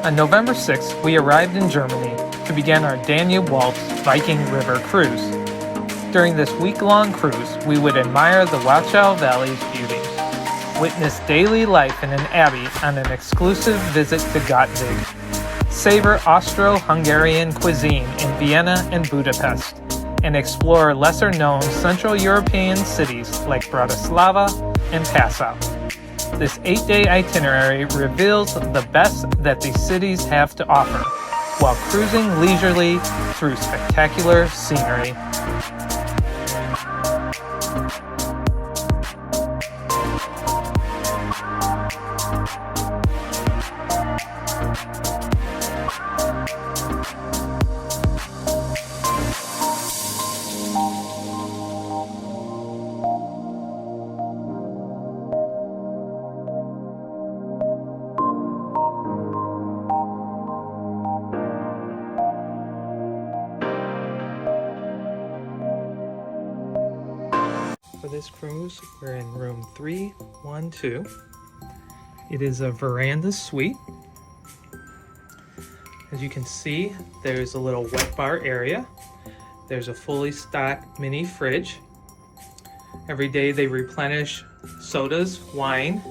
On November 6th, we arrived in Germany to begin our Danube Waltz Viking River Cruise. During this week-long cruise, we would admire the Wachau Valley's beauties, witness daily life in an abbey on an exclusive visit to Gottvig, savor Austro-Hungarian cuisine in Vienna and Budapest, and explore lesser-known Central European cities like Bratislava and Passau. This 8-day itinerary reveals the best that these cities have to offer, while cruising leisurely through spectacular scenery. For this cruise, we're in room 312. It is a veranda suite. As you can see, there's a little wet bar area. There's a fully stocked mini fridge. Every day they replenish sodas, wine,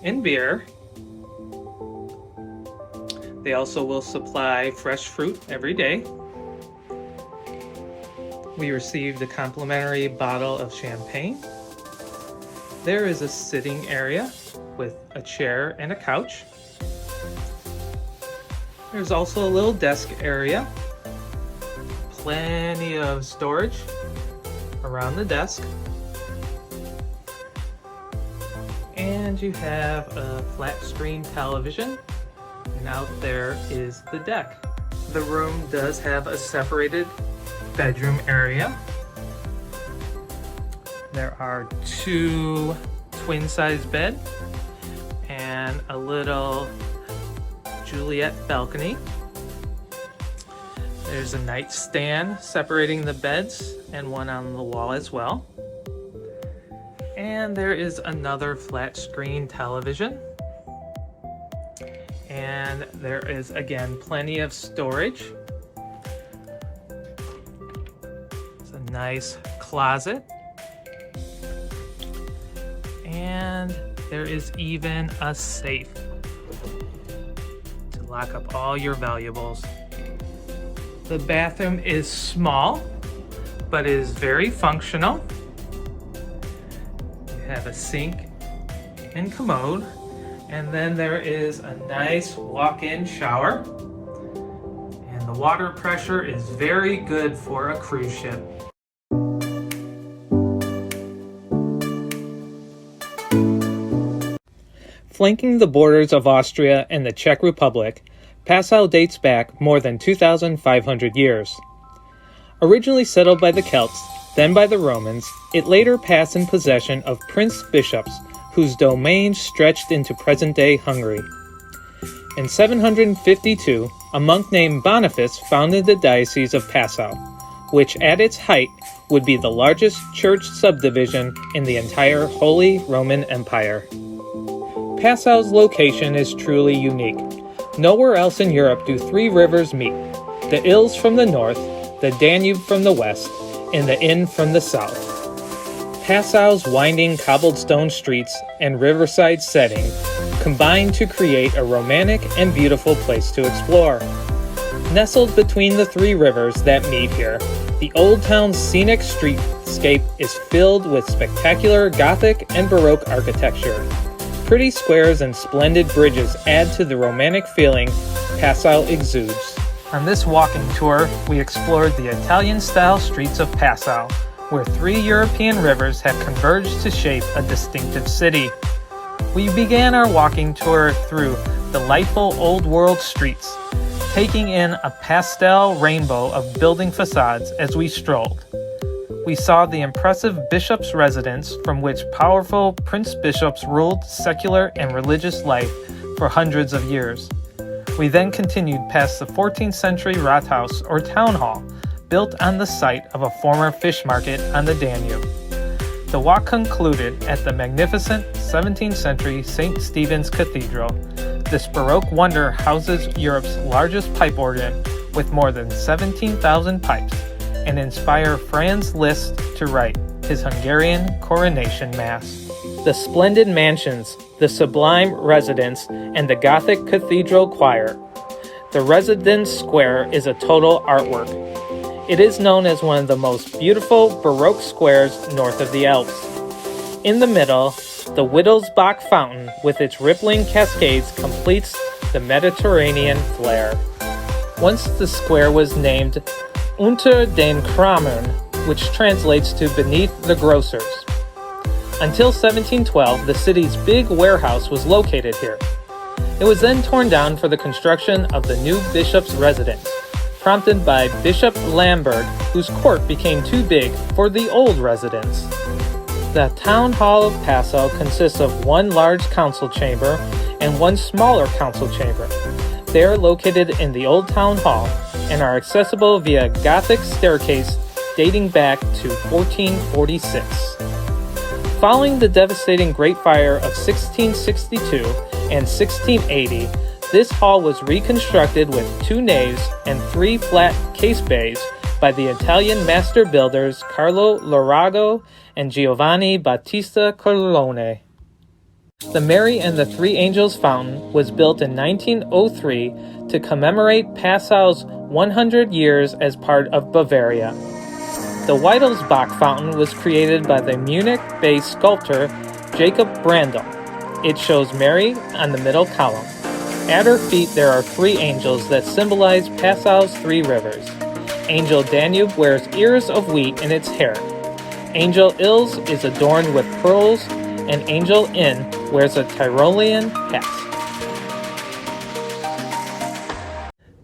and beer. They also will supply fresh fruit every day. We received a complimentary bottle of champagne. There is a sitting area with a chair and a couch. There's also a little desk area. Plenty of storage around the desk. And you have a flat screen television. And out there is the deck. The room does have a separated bedroom area. There are 2 twin-size beds and a little Juliet balcony. There's a nightstand separating the beds and one on the wall as well. And there is another flat screen television. And there is again plenty of storage. Nice closet, and there is even a safe to lock up all your valuables. The bathroom is small but is very functional. You have a sink and commode, and then there is a nice walk-in shower, and the water pressure is very good for a cruise ship. Flanking the borders of Austria and the Czech Republic, Passau dates back more than 2,500 years. Originally settled by the Celts, then by the Romans, it later passed in possession of prince-bishops whose domains stretched into present-day Hungary. In 752, a monk named Boniface founded the Diocese of Passau, which at its height would be the largest church subdivision in the entire Holy Roman Empire. Passau's location is truly unique. Nowhere else in Europe do 3 rivers meet: the Ilz from the north, the Danube from the west, and the Inn from the south. Passau's winding cobblestone streets and riverside setting combine to create a romantic and beautiful place to explore. Nestled between the 3 rivers that meet here, the Old Town's scenic streetscape is filled with spectacular Gothic and Baroque architecture. Pretty squares and splendid bridges add to the romantic feeling Passau exudes. On this walking tour, we explored the Italian-style streets of Passau, where 3 European rivers have converged to shape a distinctive city. We began our walking tour through delightful old-world streets, taking in a pastel rainbow of building facades as we strolled. We saw the impressive bishop's residence from which powerful prince-bishops ruled secular and religious life for hundreds of years. We then continued past the 14th century Rathaus or town hall, built on the site of a former fish market on the Danube. The walk concluded at the magnificent 17th century St. Stephen's Cathedral, This Baroque wonder houses Europe's largest pipe organ with more than 17,000 pipes and inspired Franz Liszt to write his Hungarian coronation mass. The splendid mansions, the sublime residence, and the Gothic cathedral choir. The residence square is a total artwork. It is known as one of the most beautiful Baroque squares north of the Alps. In the middle, the Wittelsbach fountain with its rippling cascades completes the Mediterranean flair. Once the square was named Unter den Kramern, which translates to beneath the grocers. Until 1712, the city's big warehouse was located here. It was then torn down for the construction of the new bishop's residence, prompted by Bishop Lambert, whose court became too big for the old residence. The town hall of Passau consists of one large council chamber and one smaller council chamber. They are located in the old town hall and are accessible via Gothic staircase dating back to 1446. Following the devastating Great Fire of 1662 and 1680, this hall was reconstructed with 2 naves and 3 flat case bays by the Italian master builders Carlo Lurago and Giovanni Battista Colonna. The Mary and the Three Angels fountain was built in 1903 to commemorate Passau's 100 years as part of Bavaria. The Wittelsbach fountain was created by the Munich-based sculptor Jacob Brandl. It shows Mary on the middle column. At her feet there are 3 angels that symbolize Passau's 3 rivers. Angel Danube wears ears of wheat in its hair. Angel Ils is adorned with pearls, and Angel In wears a Tyrolean hat.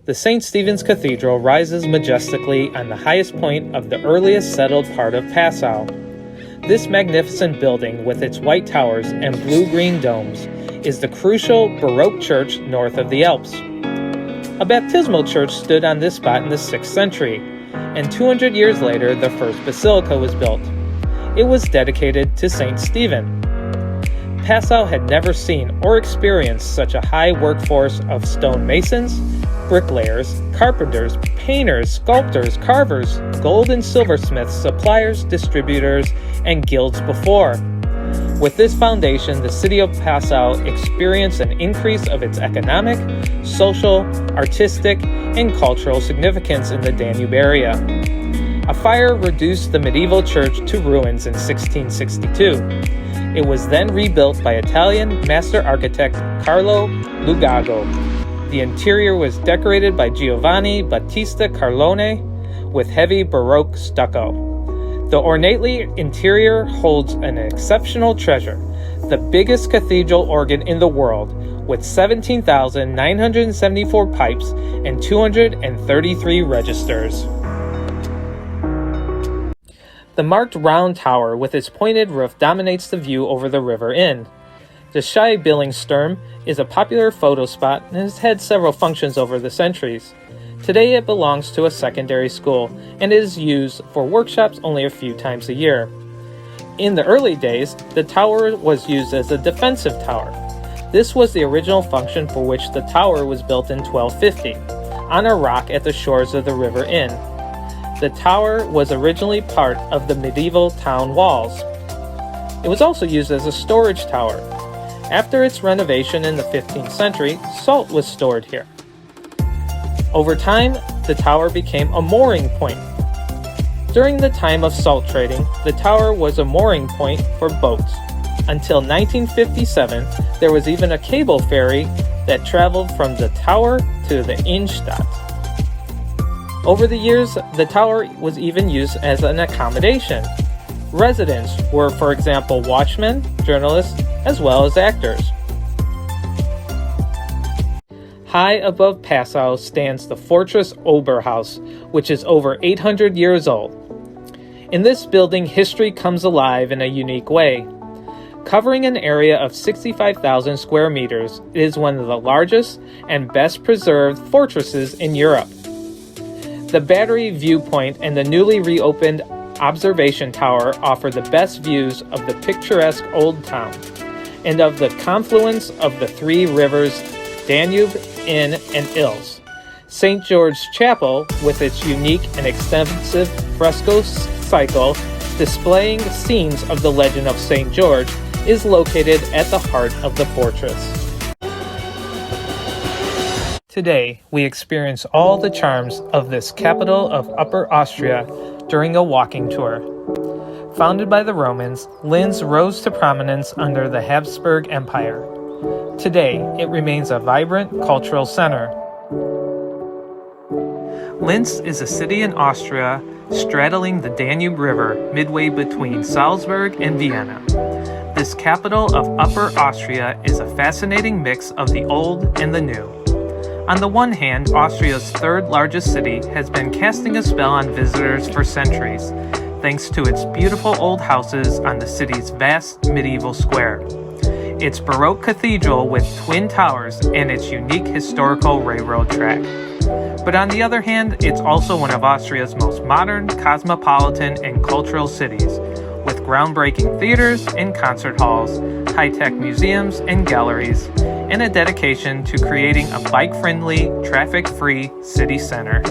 The St. Stephen's Cathedral rises majestically on the highest point of the earliest settled part of Passau. This magnificent building, with its white towers and blue-green domes, is the crucial Baroque church north of the Alps. A baptismal church stood on this spot in the 6th century, and 200 years later the first basilica was built. It was dedicated to St. Stephen. Passau had never seen or experienced such a high workforce of stonemasons, bricklayers, carpenters, painters, sculptors, carvers, gold and silversmiths, suppliers, distributors, and guilds before. With this foundation, the city of Passau experienced an increase of its economic, social, artistic, and cultural significance in the Danube area. A fire reduced the medieval church to ruins in 1662. It was then rebuilt by Italian master architect Carlo Lugago. The interior was decorated by Giovanni Battista Colonna with heavy Baroque stucco. The ornately interior holds an exceptional treasure, the biggest cathedral organ in the world, with 17,974 pipes and 233 registers. The marked round tower with its pointed roof dominates the view over the River Inn. The Skibillingssturm is a popular photo spot and has had several functions over the centuries. Today it belongs to a secondary school and is used for workshops only a few times a year. In the early days, the tower was used as a defensive tower. This was the original function for which the tower was built in 1250, on a rock at the shores of the River Inn. The tower was originally part of the medieval town walls. It was also used as a storage tower. After its renovation in the 15th century, salt was stored here. Over time, the tower became a mooring point. During the time of salt trading, the tower was a mooring point for boats. Until 1957, there was even a cable ferry that traveled from the tower to the Innenstadt. Over the years, the tower was even used as an accommodation. Residents were, for example, watchmen, journalists, as well as actors. High above Passau stands the Fortress Oberhaus, which is over 800 years old. In this building, history comes alive in a unique way. Covering an area of 65,000 square meters, it is one of the largest and best preserved fortresses in Europe. The Battery Viewpoint and the newly reopened Observation Tower offer the best views of the picturesque old town and of the confluence of the 3 rivers Danube, Inn, and Ills. St. George's Chapel, with its unique and extensive fresco cycle displaying scenes of the legend of St. George, is located at the heart of the fortress. Today, we experience all the charms of this capital of Upper Austria during a walking tour. Founded by the Romans, Linz rose to prominence under the Habsburg Empire. Today, it remains a vibrant cultural center. Linz is a city in Austria straddling the Danube River midway between Salzburg and Vienna. This capital of Upper Austria is a fascinating mix of the old and the new. On the one hand, Austria's third largest city has been casting a spell on visitors for centuries, thanks to its beautiful old houses on the city's vast medieval square, its Baroque cathedral with twin towers, and its unique historical railroad track. But on the other hand, it's also one of Austria's most modern, cosmopolitan, and cultural cities, with groundbreaking theaters and concert halls, high-tech museums and galleries, and a dedication to creating a bike-friendly, traffic-free city center.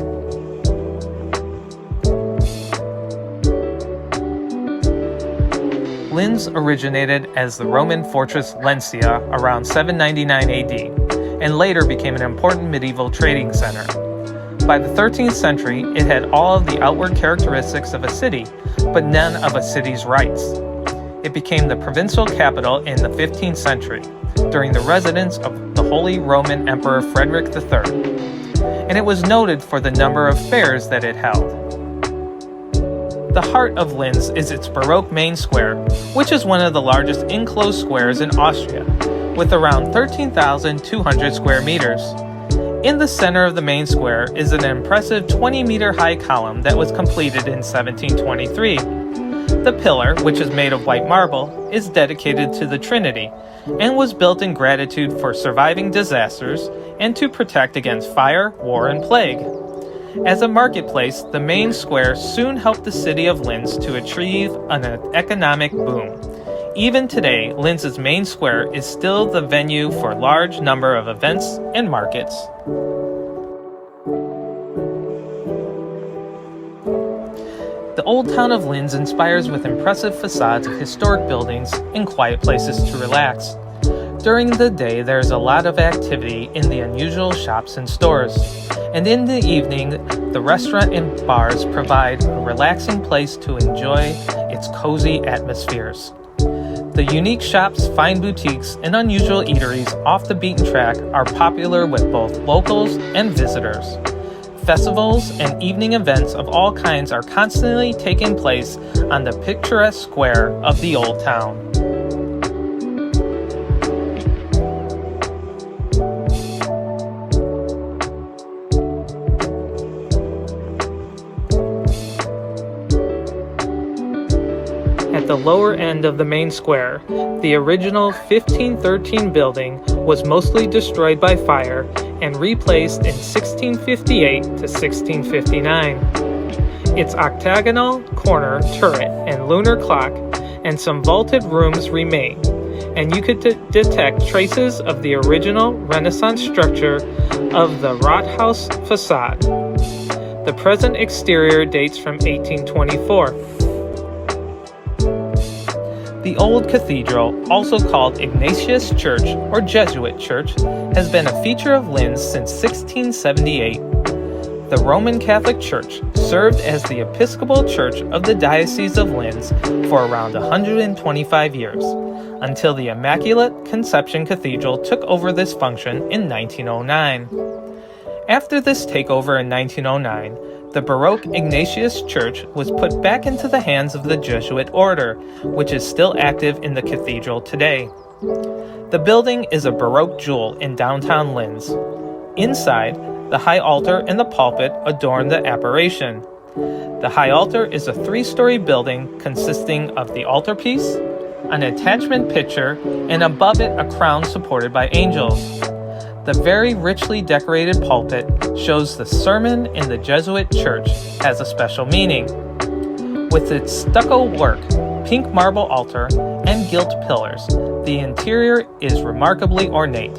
Linz originated as the Roman fortress Lensia around 799 AD, and later became an important medieval trading center. By the 13th century, it had all of the outward characteristics of a city, but none of a city's rights. It became the provincial capital in the 15th century, during the residence of the Holy Roman Emperor Frederick III, and it was noted for the number of fairs that it held. The heart of Linz is its Baroque main square, which is one of the largest enclosed squares in Austria, with around 13,200 square meters. In the center of the main square is an impressive 20-meter high column that was completed in 1723. The pillar, which is made of white marble, is dedicated to the Trinity, and was built in gratitude for surviving disasters and to protect against fire, war, and plague. As a marketplace, the main square soon helped the city of Linz to achieve an economic boom. Even today, Linz's main square is still the venue for a large number of events and markets. The old town of Linz inspires with impressive facades of historic buildings and quiet places to relax. During the day, there's a lot of activity in the unusual shops and stores. And in the evening, the restaurant and bars provide a relaxing place to enjoy its cozy atmospheres. The unique shops, fine boutiques, and unusual eateries off the beaten track are popular with both locals and visitors. Festivals and evening events of all kinds are constantly taking place on the picturesque square of the old town. At the lower end of the main square, the original 1513 building was mostly destroyed by fire and replaced in 1658 to 1659. Its octagonal corner turret and lunar clock and some vaulted rooms remain, and you could detect traces of the original Renaissance structure of the Rathaus facade. The present exterior dates from 1824. The old cathedral, also called Ignatius Church or Jesuit Church, has been a feature of Linz since 1678. The Roman Catholic Church served as the Episcopal Church of the Diocese of Linz for around 125 years, until the Immaculate Conception Cathedral took over this function in 1909. After this takeover in 1909, the Baroque Ignatius Church was put back into the hands of the Jesuit order, which is still active in the cathedral today. The building is a Baroque jewel in downtown Linz. Inside, the high altar and the pulpit adorn the apparition. The high altar is a 3-story building consisting of the altarpiece, an attachment picture, and above it a crown supported by angels. The very richly decorated pulpit shows the sermon in the Jesuit church has a special meaning. With its stucco work, pink marble altar, and gilt pillars, the interior is remarkably ornate.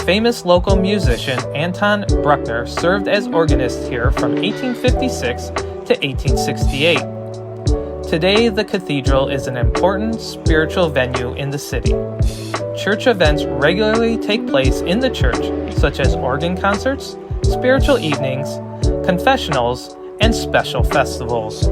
famous local musician Anton Bruckner served as organist here from 1856 to 1868. Today, the cathedral is an important spiritual venue in the city. Church events regularly take place in the church, such as organ concerts, spiritual evenings, confessionals, and special festivals.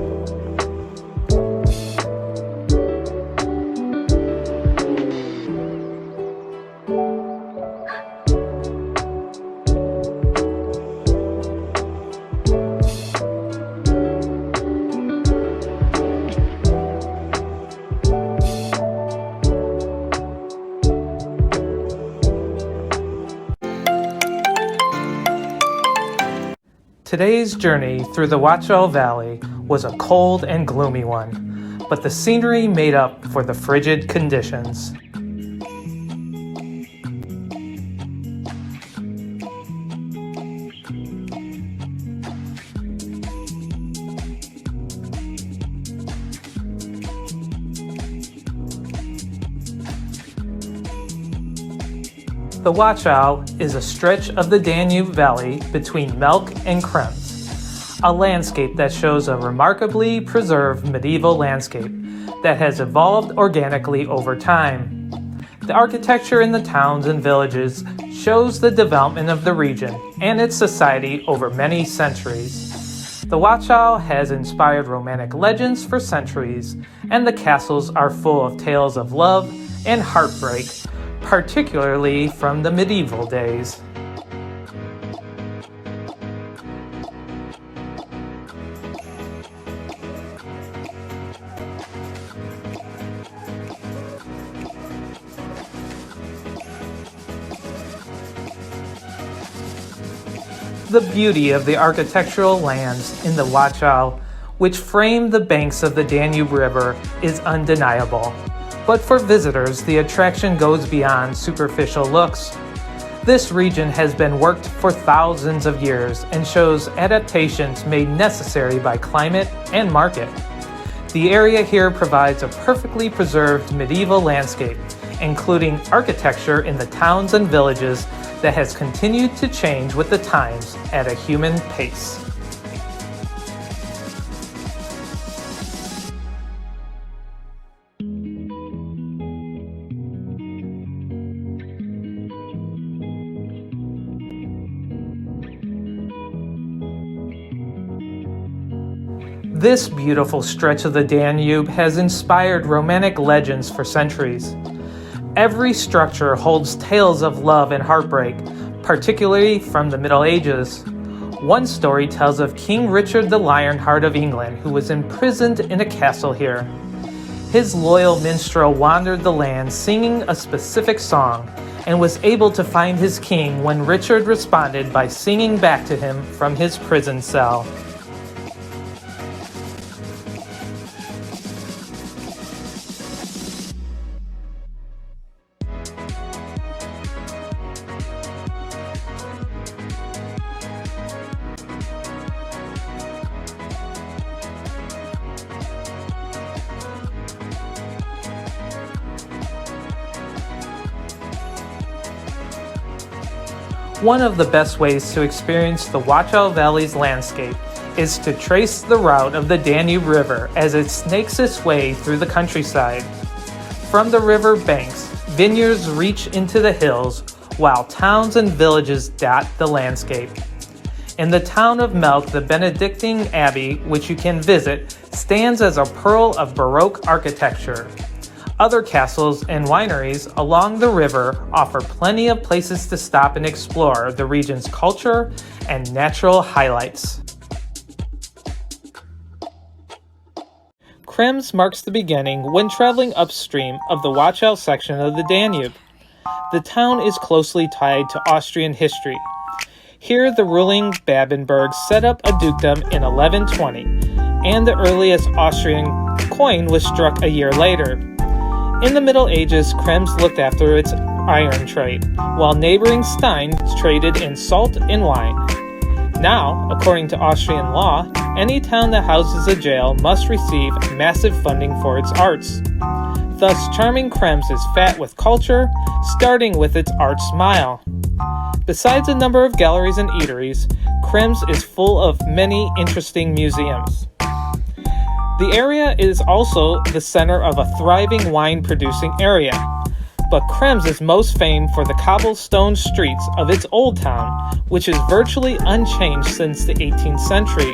Today's journey through the Waltz Valley was a cold and gloomy one, but the scenery made up for the frigid conditions. The Waltz is a stretch of the Danube Valley between Melk and Krems, a landscape that shows a remarkably preserved medieval landscape that has evolved organically over time. The architecture in the towns and villages shows the development of the region and its society over many centuries. The Waltz has inspired romantic legends for centuries, and the castles are full of tales of love and heartbreak, particularly from the medieval days. The beauty of the architectural lands in the Waltz, which frame the banks of the Danube River, is undeniable. But for visitors, the attraction goes beyond superficial looks. This region has been worked for thousands of years and shows adaptations made necessary by climate and market. The area here provides a perfectly preserved medieval landscape, including architecture in the towns and villages that has continued to change with the times at a human pace. This beautiful stretch of the Danube has inspired romantic legends for centuries. Every structure holds tales of love and heartbreak, particularly from the Middle Ages. One story tells of King Richard the Lionheart of England, who was imprisoned in a castle here. His loyal minstrel wandered the land singing a specific song and was able to find his king when Richard responded by singing back to him from his prison cell. One of the best ways to experience the Waltz Valley's landscape is to trace the route of the Danube River as it snakes its way through the countryside. From the river banks, vineyards reach into the hills, while towns and villages dot the landscape. In the town of Melk, the Benedictine Abbey, which you can visit, stands as a pearl of Baroque architecture. Other castles and wineries along the river offer plenty of places to stop and explore the region's culture and natural highlights. Krems marks the beginning when traveling upstream of the Waltz section of the Danube. The town is closely tied to Austrian history. Here, the ruling Babenbergs set up a dukedom in 1120, and the earliest Austrian coin was struck a year later. In the Middle Ages, Krems looked after its iron trade, while neighboring Stein traded in salt and wine. Now, according to Austrian law, any town that houses a jail must receive massive funding for its arts. Thus, charming Krems is fat with culture, starting with its Art Mile. Besides a number of galleries and eateries, Krems is full of many interesting museums. The area is also the center of a thriving wine-producing area, but Krems is most famed for the cobblestone streets of its old town, which is virtually unchanged since the 18th century.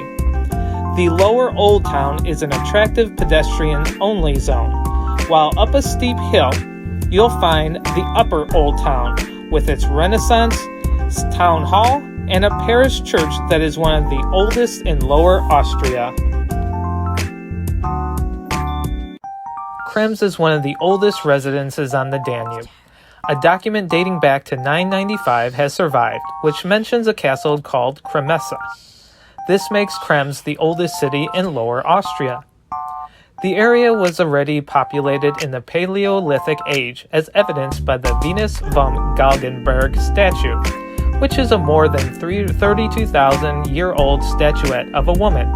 The lower Old Town is an attractive pedestrian-only zone, while up a steep hill, you'll find the Upper Old Town, with its Renaissance town hall and a parish church that is one of the oldest in Lower Austria. Krems is one of the oldest residences on the Danube. A document dating back to 995 has survived, which mentions a castle called Kremesa. This makes Krems the oldest city in Lower Austria. The area was already populated in the Paleolithic age, as evidenced by the Venus vom Galgenberg statue, which is a more than 32,000-year-old statuette of a woman.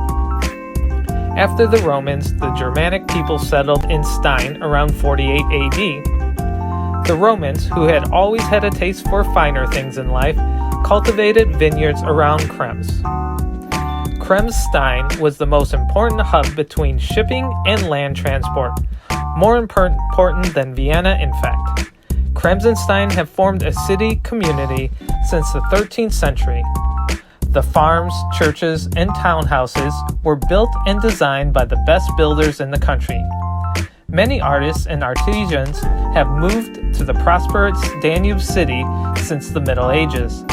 After the Romans, the Germanic people settled in Stein around 48 AD. The Romans, who had always had a taste for finer things in life, cultivated vineyards around Krems. Krems-Stein was the most important hub between shipping and land transport, more important than Vienna in fact. Krems and Stein have formed a city community since the 13th century. The farms, churches, and townhouses were built and designed by the best builders in the country. Many artists and artisans have moved to the prosperous Danube city since the Middle Ages.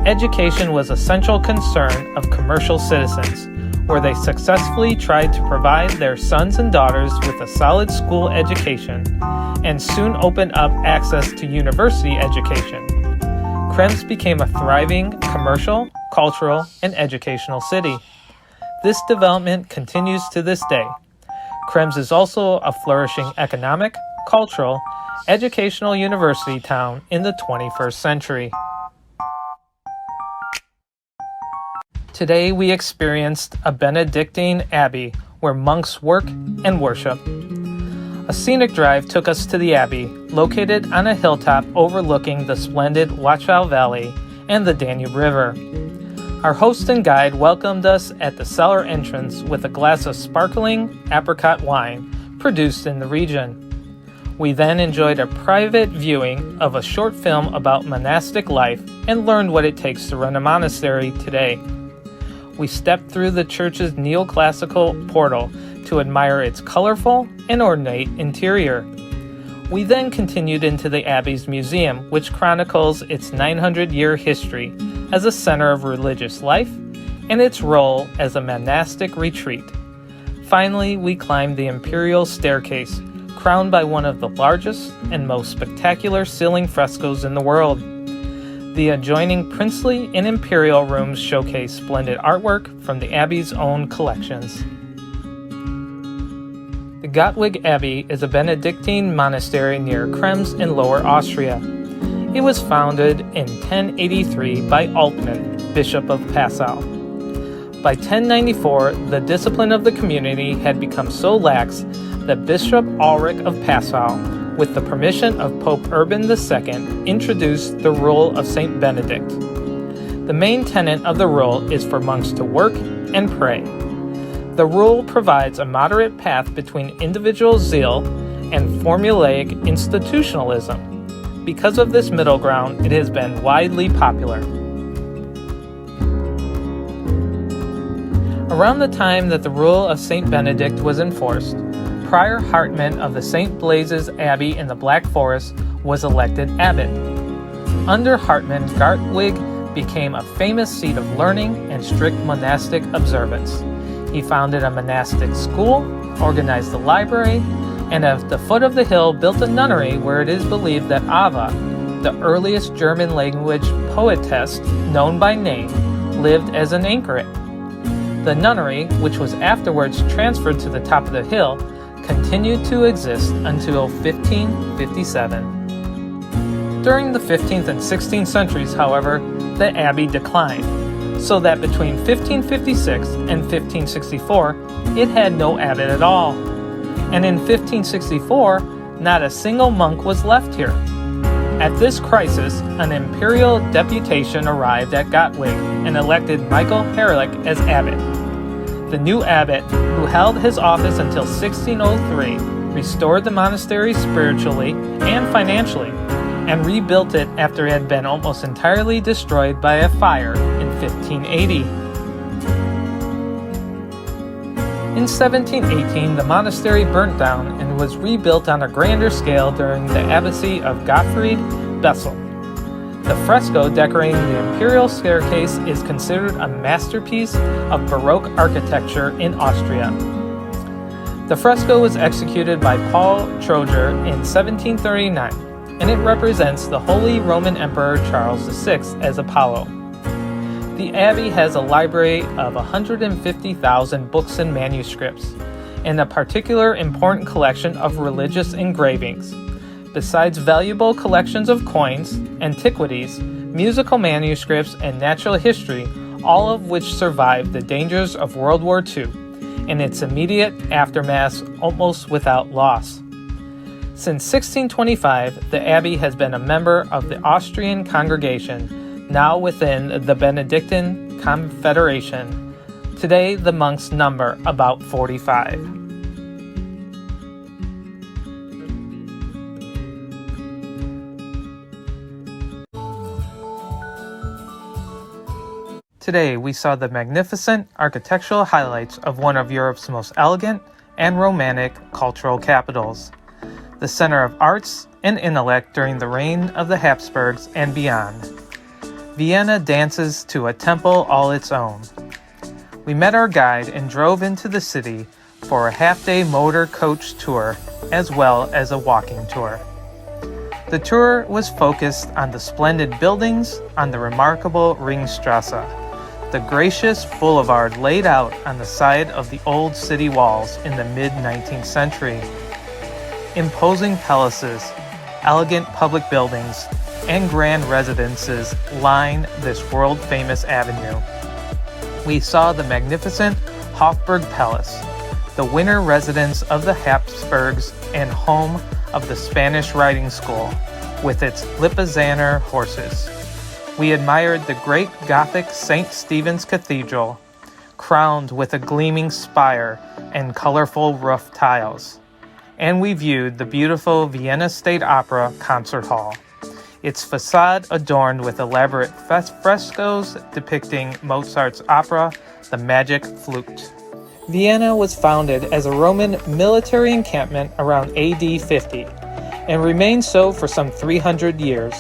Education was a central concern of commercial citizens, where they successfully tried to provide their sons and daughters with a solid school education and soon opened up access to university education. Krems became a thriving commercial, cultural, and educational city. This development continues to this day. Krems is also a flourishing economic, cultural, educational university town in the 21st century. Today we experienced a Benedictine abbey where monks work and worship. A scenic drive took us to the abbey, located on a hilltop overlooking the splendid Waltz Valley and the Danube River. Our host and guide welcomed us at the cellar entrance with a glass of sparkling apricot wine produced in the region. We then enjoyed a private viewing of a short film about monastic life and learned what it takes to run a monastery today. We stepped through the church's neoclassical portal to admire its colorful and ornate interior. We then continued into the Abbey's museum, which chronicles its 900-year history as a center of religious life and its role as a monastic retreat. Finally, we climbed the imperial staircase, crowned by one of the largest and most spectacular ceiling frescoes in the world. The adjoining princely and imperial rooms showcase splendid artwork from the Abbey's own collections. The Gottwig Abbey is a Benedictine monastery near Krems in Lower Austria. It was founded in 1083 by Altman, Bishop of Passau. By 1094, the discipline of the community had become so lax that Bishop Ulrich of Passau, with the permission of Pope Urban II, introduced the Rule of Saint Benedict. The main tenet of the rule is for monks to work and pray. The rule provides a moderate path between individual zeal and formulaic institutionalism. Because of this middle ground, it has been widely popular. Around the time that the Rule of St. Benedict was enforced, Prior Hartman of the St. Blaise's Abbey in the Black Forest was elected abbot. Under Hartman, Gottwig became a famous seat of learning and strict monastic observance. He founded a monastic school, organized a library, and at the foot of the hill built a nunnery where it is believed that Ava, the earliest German language poetess known by name, lived as an anchoret. The nunnery, which was afterwards transferred to the top of the hill, continued to exist until 1557. During the 15th and 16th centuries, however, the abbey declined, so that between 1556 and 1564, it had no abbot at all. And in 1564, not a single monk was left here. At this crisis, an imperial deputation arrived at Gottwig and elected Michael Herrlich as abbot. The new abbot, who held his office until 1603, restored the monastery spiritually and financially, and rebuilt it after it had been almost entirely destroyed by a fire in 1580. In 1718, the monastery burnt down and was rebuilt on a grander scale during the abbacy of Gottfried Bessel. The fresco decorating the imperial staircase is considered a masterpiece of Baroque architecture in Austria. The fresco was executed by Paul Troger in 1739, and it represents the Holy Roman Emperor Charles VI as Apollo. The abbey has a library of 150,000 books and manuscripts, and a particular important collection of religious engravings. Besides valuable collections of coins, antiquities, musical manuscripts, and natural history, all of which survived the dangers of World War II and its immediate aftermath almost without loss. Since 1625, the abbey has been a member of the Austrian congregation, now within the Benedictine Confederation. Today, the monks number about 45. Today, we saw the magnificent architectural highlights of one of Europe's most elegant and romantic cultural capitals, the center of arts and intellect during the reign of the Habsburgs and beyond. Vienna dances to a tempo all its own. We met our guide and drove into the city for a half-day motor coach tour as well as a walking tour. The tour was focused on the splendid buildings on the remarkable Ringstrasse, the gracious boulevard laid out on the side of the old city walls in the mid-19th century. Imposing palaces, elegant public buildings, and grand residences line this world-famous avenue. We saw the magnificent Hofburg Palace, the winter residence of the Habsburgs and home of the Spanish riding school, with its Lipizzaner horses. We admired the great Gothic St. Stephen's Cathedral, crowned with a gleaming spire and colorful roof tiles. And we viewed the beautiful Vienna State Opera concert hall, its facade adorned with elaborate frescoes depicting Mozart's opera, The Magic Flute. Vienna was founded as a Roman military encampment around AD 50, and remained so for some 300 years.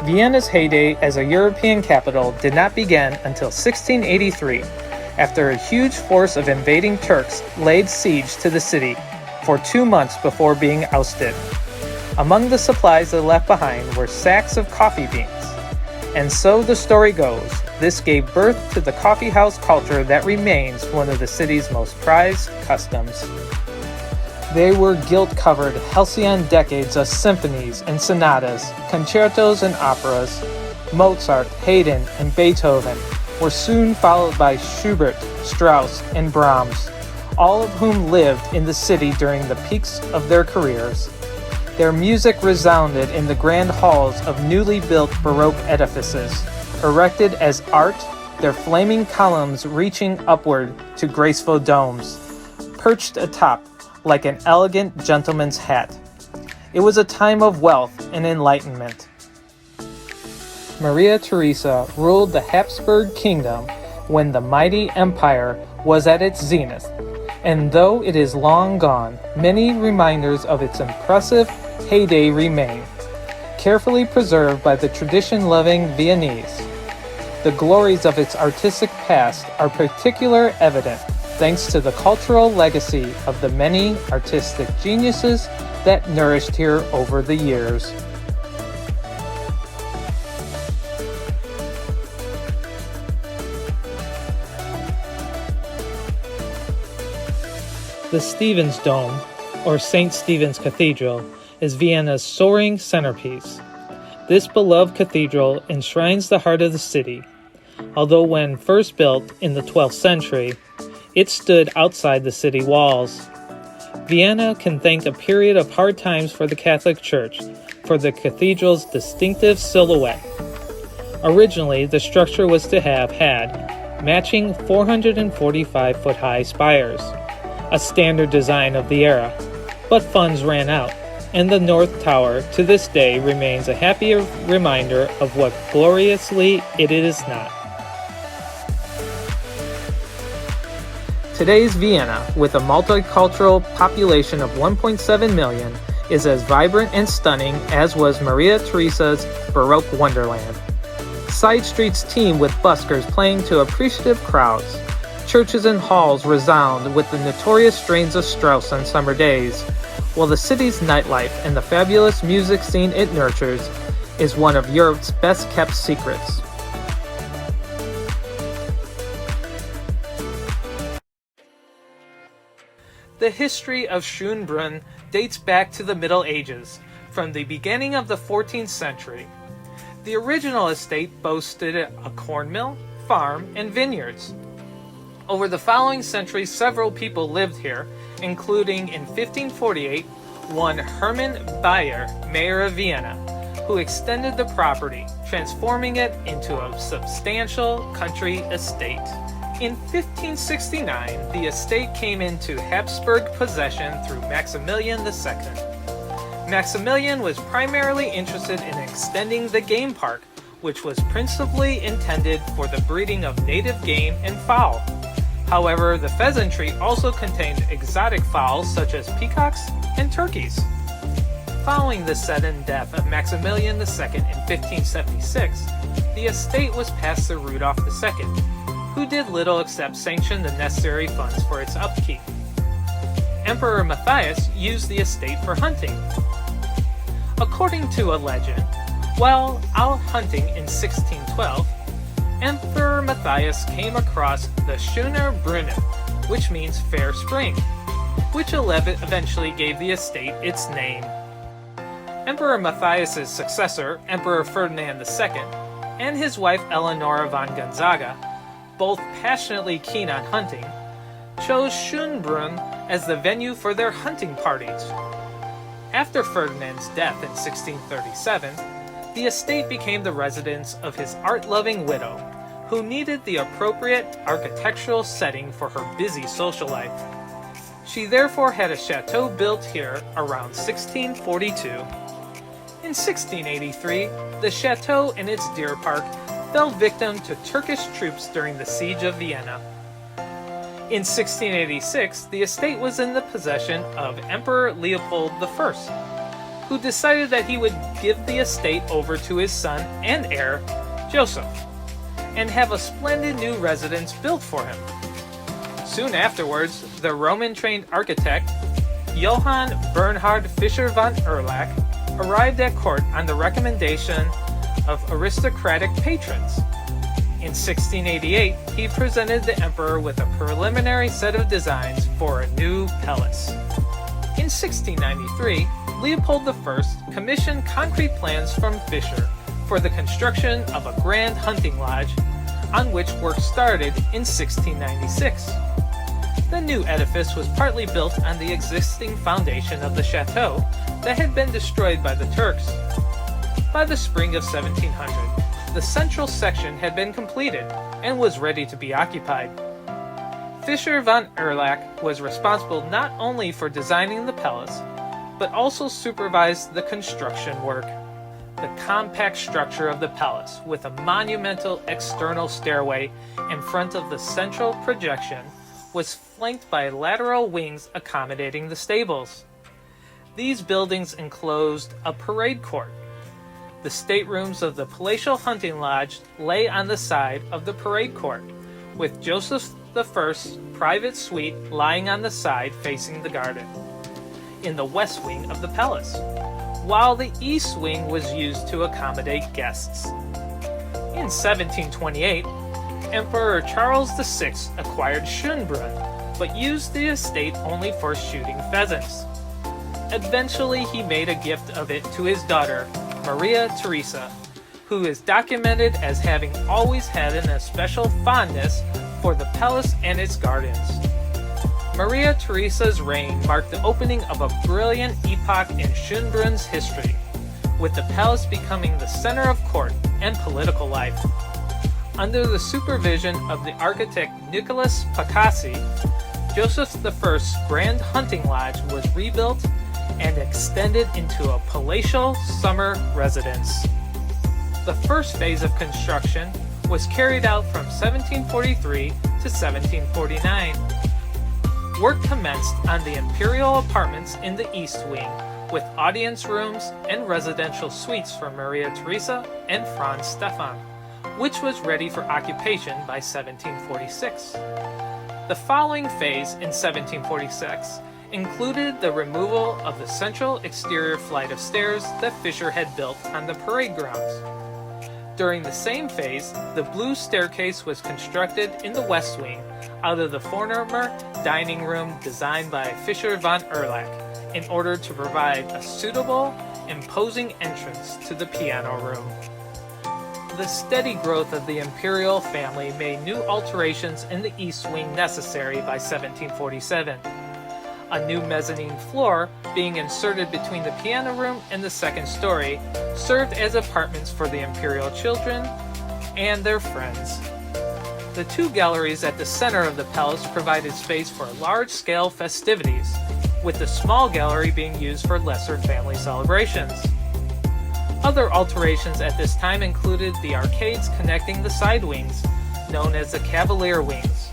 Vienna's heyday as a European capital did not begin until 1683, after a huge force of invading Turks laid siege to the city for 2 months before being ousted. Among the supplies they left behind were sacks of coffee beans. And so the story goes, this gave birth to the coffee house culture that remains one of the city's most prized customs. They were gilt-covered halcyon decades of symphonies and sonatas, concertos and operas. Mozart, Haydn, and Beethoven were soon followed by Schubert, Strauss, and Brahms, all of whom lived in the city during the peaks of their careers. Their music resounded in the grand halls of newly built Baroque edifices, erected as art, their flaming columns reaching upward to graceful domes, perched atop like an elegant gentleman's hat. It was a time of wealth and enlightenment. Maria Theresa ruled the Habsburg kingdom when the mighty empire was at its zenith, and though it is long gone, many reminders of its impressive heyday remain, carefully preserved by the tradition-loving Viennese. The glories of its artistic past are particularly evident thanks to the cultural legacy of the many artistic geniuses that nourished here over the years. The Stephen's Dome, or St. Stephen's Cathedral, is Vienna's soaring centerpiece. This beloved cathedral enshrines the heart of the city. Although when first built in the 12th century, it stood outside the city walls. Vienna can thank a period of hard times for the Catholic Church for the cathedral's distinctive silhouette. Originally, the structure was to have had matching 445-foot-high spires, a standard design of the era, but funds ran out, and the North Tower to this day remains a happy reminder of what gloriously it is not. Today's Vienna, with a multicultural population of 1.7 million, is as vibrant and stunning as was Maria Theresa's Baroque wonderland. Side streets teem with buskers playing to appreciative crowds. Churches and halls resound with the notorious strains of Strauss on summer days, while the city's nightlife and the fabulous music scene it nurtures is one of Europe's best-kept secrets. The history of Schönbrunn dates back to the Middle Ages, from the beginning of the 14th century. The original estate boasted a corn mill, farm, and vineyards. Over the following centuries, several people lived here, including in 1548, one Hermann Bayer, mayor of Vienna, who extended the property, transforming it into a substantial country estate. In 1569, the estate came into Habsburg possession through Maximilian II. Maximilian was primarily interested in extending the game park, which was principally intended for the breeding of native game and fowl. However, the pheasantry also contained exotic fowls such as peacocks and turkeys. Following the sudden death of Maximilian II in 1576, the estate was passed to Rudolf II, who did little except sanction the necessary funds for its upkeep. Emperor Matthias used the estate for hunting. According to a legend, while out hunting in 1612, Emperor Matthias came across the Schöner Brunnen, which means fair spring, which eventually gave the estate its name. Emperor Matthias's successor, Emperor Ferdinand II, and his wife Eleonora von Gonzaga, both passionately keen on hunting, chose Schönbrunn as the venue for their hunting parties. After Ferdinand's death in 1637, the estate became the residence of his art-loving widow, who needed the appropriate architectural setting for her busy social life. She therefore had a chateau built here around 1642. In 1683, the chateau and its deer park fell victim to Turkish troops during the siege of Vienna. In 1686, the estate was in the possession of Emperor Leopold I, who decided that he would give the estate over to his son and heir, Joseph, and have a splendid new residence built for him. Soon afterwards, the Roman-trained architect, Johann Bernhard Fischer von Erlach, arrived at court on the recommendation of aristocratic patrons. In 1688, he presented the emperor with a preliminary set of designs for a new palace. In 1693, Leopold I commissioned concrete plans from Fischer for the construction of a grand hunting lodge, on which work started in 1696. The new edifice was partly built on the existing foundation of the chateau that had been destroyed by the Turks. By the spring of 1700, the central section had been completed and was ready to be occupied. Fischer von Erlach was responsible not only for designing the palace, but also supervised the construction work. The compact structure of the palace, with a monumental external stairway in front of the central projection, was flanked by lateral wings accommodating the stables. These buildings enclosed a parade court. The staterooms of the palatial hunting lodge lay on the side of the parade court, with Joseph I's private suite lying on the side facing the garden, in the west wing of the palace, while the east wing was used to accommodate guests. In 1728, Emperor Charles VI acquired Schönbrunn, but used the estate only for shooting pheasants. Eventually, he made a gift of it to his daughter, Maria Theresa, who is documented as having always had an especial fondness for the palace and its gardens. Maria Theresa's reign marked the opening of a brilliant epoch in Schönbrunn's history, with the palace becoming the center of court and political life. Under the supervision of the architect Nicholas Pacassi, Joseph I's Grand Hunting Lodge was rebuilt and extended into a palatial summer residence. The first phase of construction was carried out from 1743 to 1749. Work commenced on the imperial apartments in the East Wing, with audience rooms and residential suites for Maria Theresa and Franz Stefan, which was ready for occupation by 1746. The following phase in 1746 included the removal of the central exterior flight of stairs that Fisher had built on the parade grounds. During the same phase, the blue staircase was constructed in the West Wing out of the former dining room designed by Fisher von Erlach in order to provide a suitable, imposing entrance to the piano room. The steady growth of the imperial family made new alterations in the East Wing necessary by 1747. A new mezzanine floor, being inserted between the piano room and the second story, served as apartments for the imperial children and their friends. The two galleries at the center of the palace provided space for large-scale festivities, with the small gallery being used for lesser family celebrations. Other alterations at this time included the arcades connecting the side wings, known as the Cavalier Wings,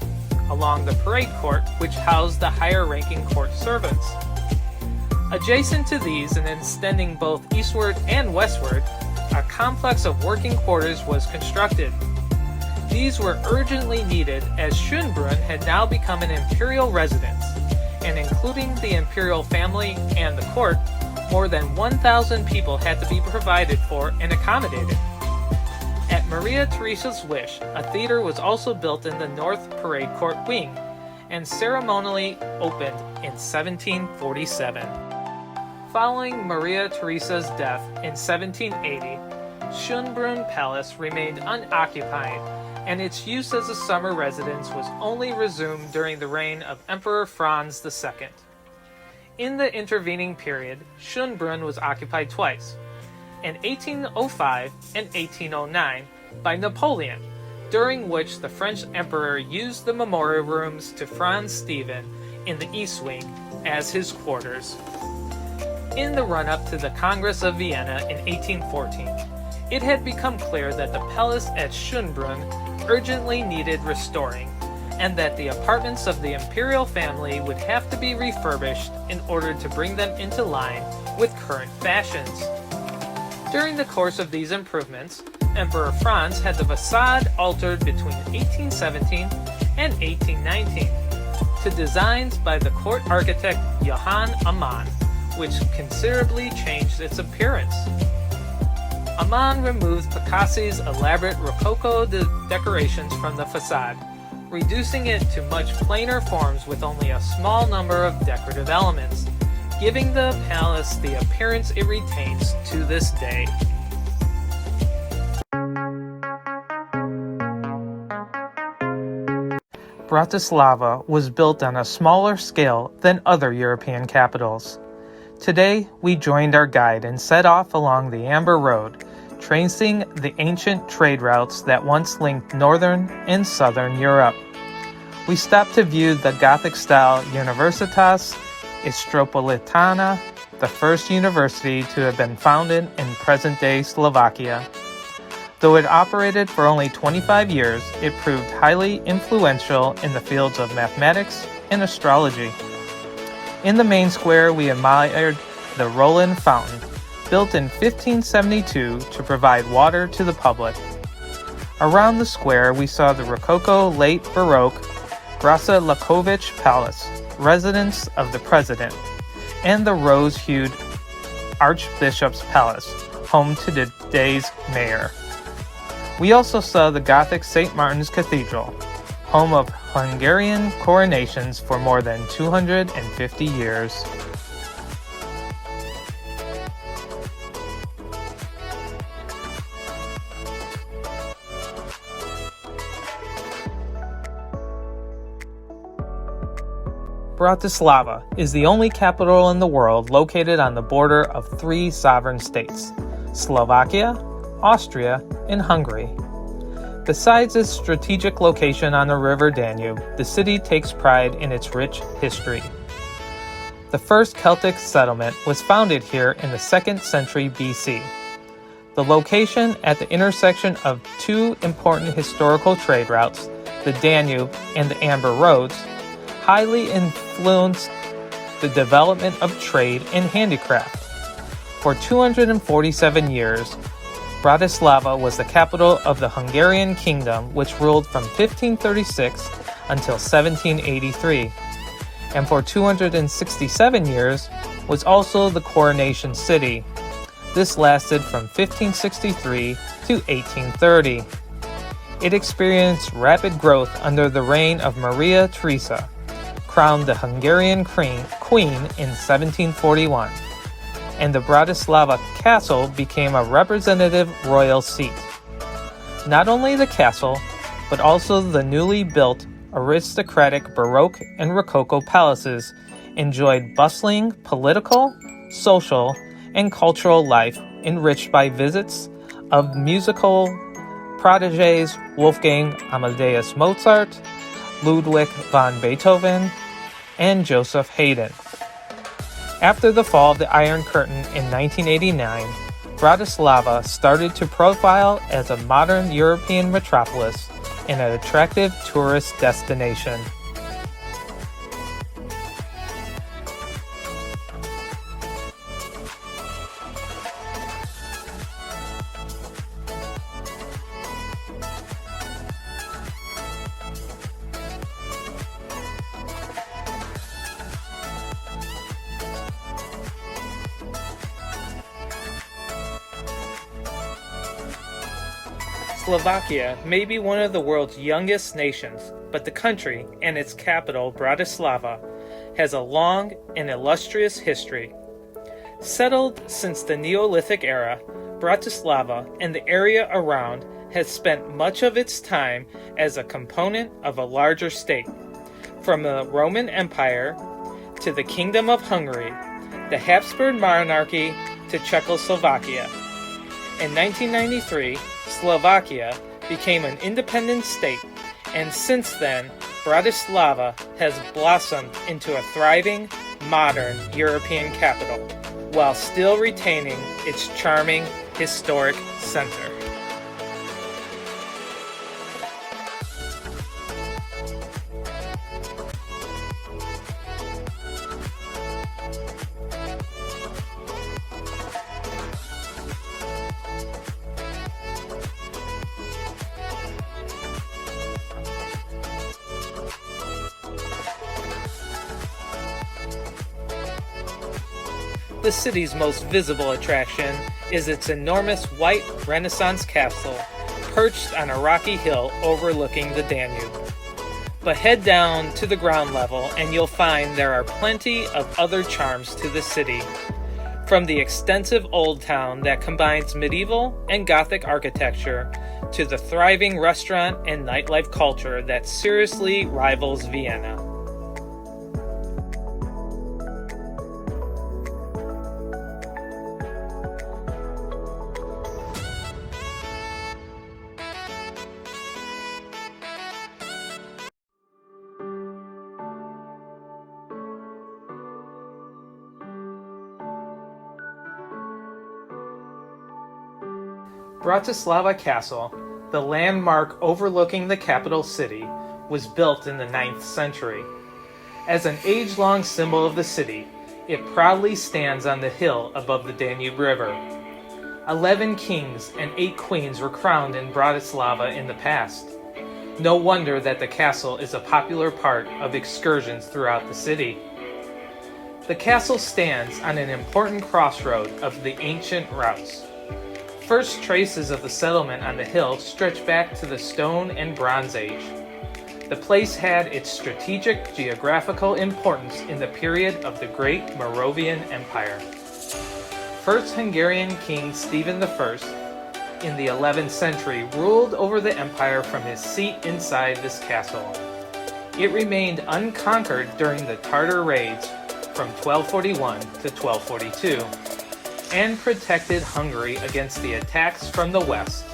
along the parade court, which housed the higher-ranking court servants. Adjacent to these and extending both eastward and westward, a complex of working quarters was constructed. These were urgently needed as Schönbrunn had now become an imperial residence, and including the imperial family and the court, more than 1,000 people had to be provided for and accommodated. At Maria Theresa's wish, a theater was also built in the North Parade Court wing, and ceremonially opened in 1747. Following Maria Theresa's death in 1780, Schönbrunn Palace remained unoccupied, and its use as a summer residence was only resumed during the reign of Emperor Franz II. In the intervening period, Schönbrunn was occupied twice, in 1805 and 1809, by Napoleon, during which the French Emperor used the memorial rooms to Franz Stephen in the East Wing as his quarters. In the run-up to the Congress of Vienna in 1814, it had become clear that the palace at Schönbrunn urgently needed restoring, and that the apartments of the imperial family would have to be refurbished in order to bring them into line with current fashions. During the course of these improvements, Emperor Franz had the facade altered between 1817 and 1819 to designs by the court architect Johann Amann, which considerably changed its appearance. Amann removed Pacassi's elaborate Rococo decorations from the facade, reducing it to much plainer forms with only a small number of decorative elements, giving the palace the appearance it retains to this day. Bratislava was built on a smaller scale than other European capitals. Today, we joined our guide and set off along the Amber Road, tracing the ancient trade routes that once linked northern and southern Europe. We stopped to view the Gothic-style Universitas Istropolitana, the first university to have been founded in present-day Slovakia. Though it operated for only 25 years, it proved highly influential in the fields of mathematics and astrology. In the main square, we admired the Roland Fountain, built in 1572 to provide water to the public. Around the square, we saw the Rococo Late Baroque Grasa Lakovic Palace, residence of the president, and the rose-hued Archbishop's Palace, home to today's mayor. We also saw the Gothic St. Martin's Cathedral, home of Hungarian coronations for more than 250 years. Bratislava is the only capital in the world located on the border of 3 sovereign states, Slovakia, Austria, and Hungary. Besides its strategic location on the river Danube, the city takes pride in its rich history. The first Celtic settlement was founded here in the 2nd century BC. The location at the intersection of two important historical trade routes, the Danube and the Amber Roads, highly influenced the development of trade and handicraft. For 247 years, Bratislava was the capital of the Hungarian kingdom, which ruled from 1536 until 1783, and for 267 years was also the coronation city. This lasted from 1563 to 1830. It experienced rapid growth under the reign of Maria Theresa, crowned the Hungarian queen in 1741, and the Bratislava castle became a representative royal seat. Not only the castle, but also the newly built aristocratic Baroque and Rococo palaces enjoyed bustling political, social, and cultural life enriched by visits of musical prodigies Wolfgang Amadeus Mozart, Ludwig van Beethoven, and Joseph Haydn. After the fall of the Iron Curtain in 1989, Bratislava started to profile as a modern European metropolis and an attractive tourist destination. Slovakia may be one of the world's youngest nations, but the country and its capital, Bratislava, has a long and illustrious history. Settled since the Neolithic era, Bratislava and the area around has spent much of its time as a component of a larger state, from the Roman Empire to the Kingdom of Hungary, the Habsburg monarchy to Czechoslovakia. In 1993, Slovakia became an independent state, and since then, Bratislava has blossomed into a thriving, modern European capital, while still retaining its charming, historic center. The city's most visible attraction is its enormous white Renaissance castle, perched on a rocky hill overlooking the Danube. But head down to the ground level and you'll find there are plenty of other charms to the city. From the extensive old town that combines medieval and Gothic architecture, to the thriving restaurant and nightlife culture that seriously rivals Vienna. Bratislava Castle, the landmark overlooking the capital city, was built in the 9th century. As an age-long symbol of the city, it proudly stands on the hill above the Danube River. 11 kings and 8 queens were crowned in Bratislava in the past. No wonder that the castle is a popular part of excursions throughout the city. The castle stands on an important crossroad of the ancient routes. First traces of the settlement on the hill stretch back to the Stone and Bronze Age. The place had its strategic geographical importance in the period of the Great Moravian Empire. First Hungarian King Stephen I in the 11th century ruled over the empire from his seat inside this castle. It remained unconquered during the Tartar raids from 1241 to 1242. and protected Hungary against the attacks from the west.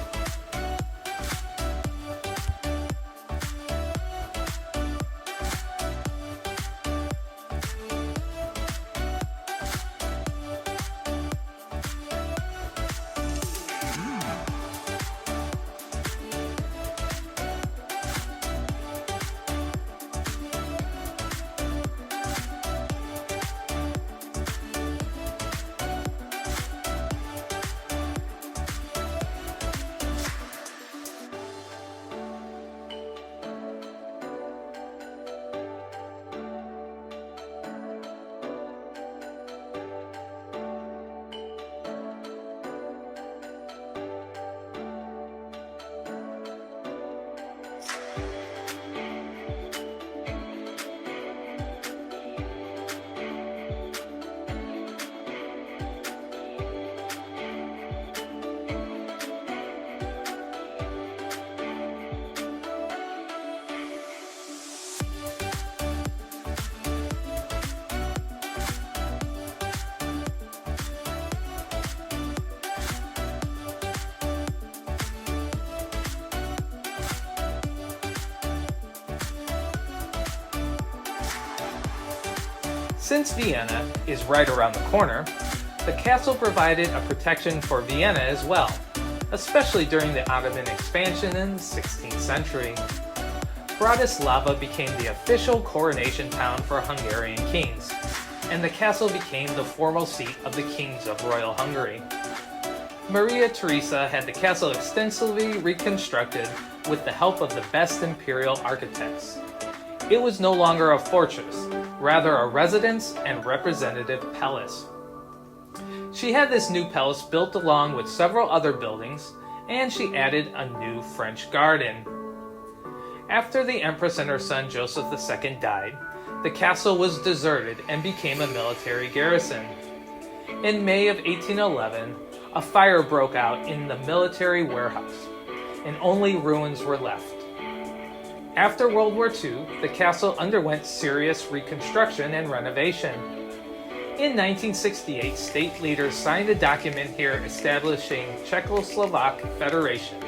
Since Vienna is right around the corner, the castle provided a protection for Vienna as well, especially during the Ottoman expansion in the 16th century. Bratislava became the official coronation town for Hungarian kings, and the castle became the formal seat of the kings of Royal Hungary. Maria Theresa had the castle extensively reconstructed with the help of the best imperial architects. It was no longer a fortress, rather a residence and representative palace. She had this new palace built along with several other buildings, and she added a new French garden. After the Empress and her son Joseph II died, the castle was deserted and became a military garrison. In May of 1811, a fire broke out in the military warehouse, and only ruins were left. After World War II, the castle underwent serious reconstruction and renovation. In 1968, state leaders signed a document here establishing Czechoslovak Federation.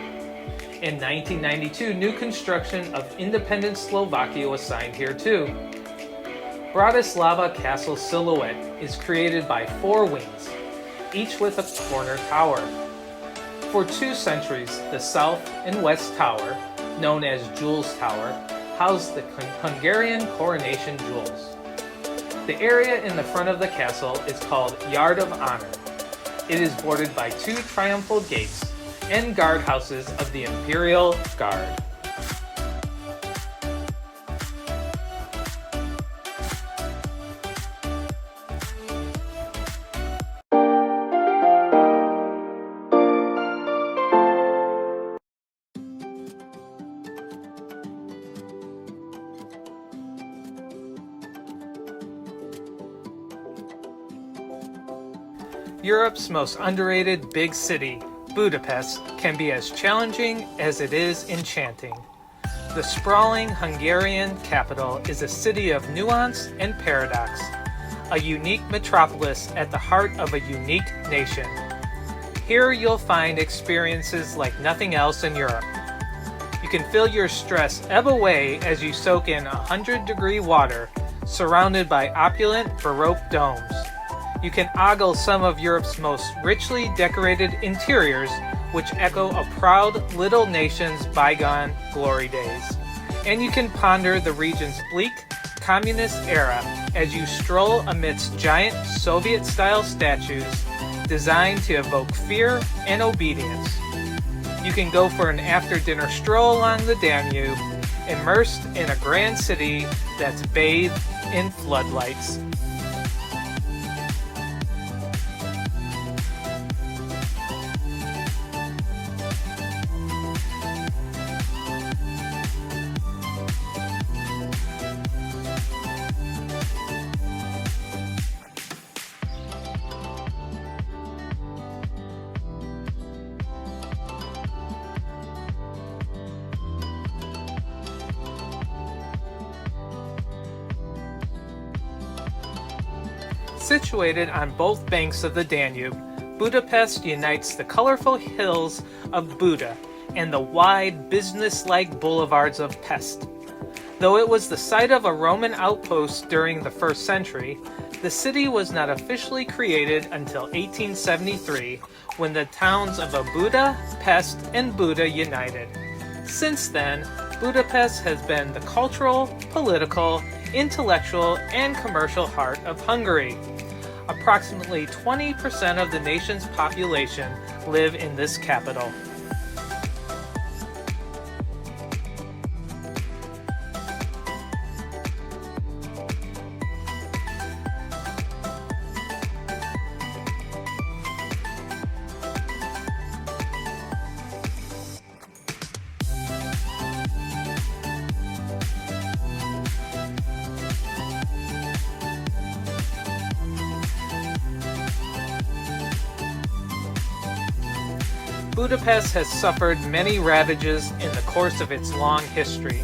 In 1992, new construction of independent Slovakia was signed here too. Bratislava Castle silhouette is created by 4 wings, each with a corner tower. For 2 centuries, the south and west tower, known as Jewels Tower, housed the Hungarian coronation jewels. The area in the front of the castle is called Yard of Honor. It is bordered by 2 triumphal gates and guardhouses of the Imperial Guard. Europe's most underrated big city, Budapest, can be as challenging as it is enchanting. The sprawling Hungarian capital is a city of nuance and paradox, a unique metropolis at the heart of a unique nation. Here you'll find experiences like nothing else in Europe. You can feel your stress ebb away as you soak in 100-degree water surrounded by opulent Baroque domes. You can ogle some of Europe's most richly decorated interiors, which echo a proud little nation's bygone glory days. And you can ponder the region's bleak, communist era as you stroll amidst giant Soviet-style statues designed to evoke fear and obedience. You can go for an after-dinner stroll along the Danube, immersed in a grand city that's bathed in floodlights. Situated on both banks of the Danube, Budapest unites the colorful hills of Buda and the wide, business-like boulevards of Pest. Though it was the site of a Roman outpost during the 1st century, the city was not officially created until 1873, when the towns of Buda, Pest, and Buda united. Since then, Budapest has been the cultural, political, intellectual, and commercial heart of Hungary. Approximately 20% of the nation's population live in this capital. Budapest has suffered many ravages in the course of its long history.